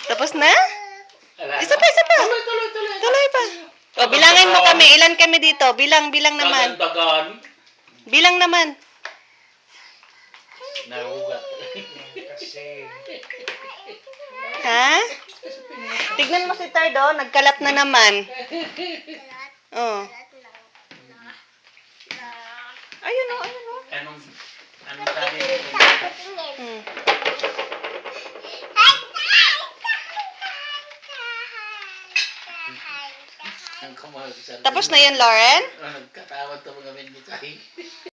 Tapos na? Isa pa, isa pa. Tuloy pa. O, bilangin mo kami. Ilan kami dito? Bilang naman. Bilang naman. Nahugat. Ha? Tignan mo si Tardo. Nagkalat na naman. Oh. Ayun o, ayun o. Anong sabi mo? Hmm. Tapos na yun, Lauren? Nagkatawa ito mga mendisahe.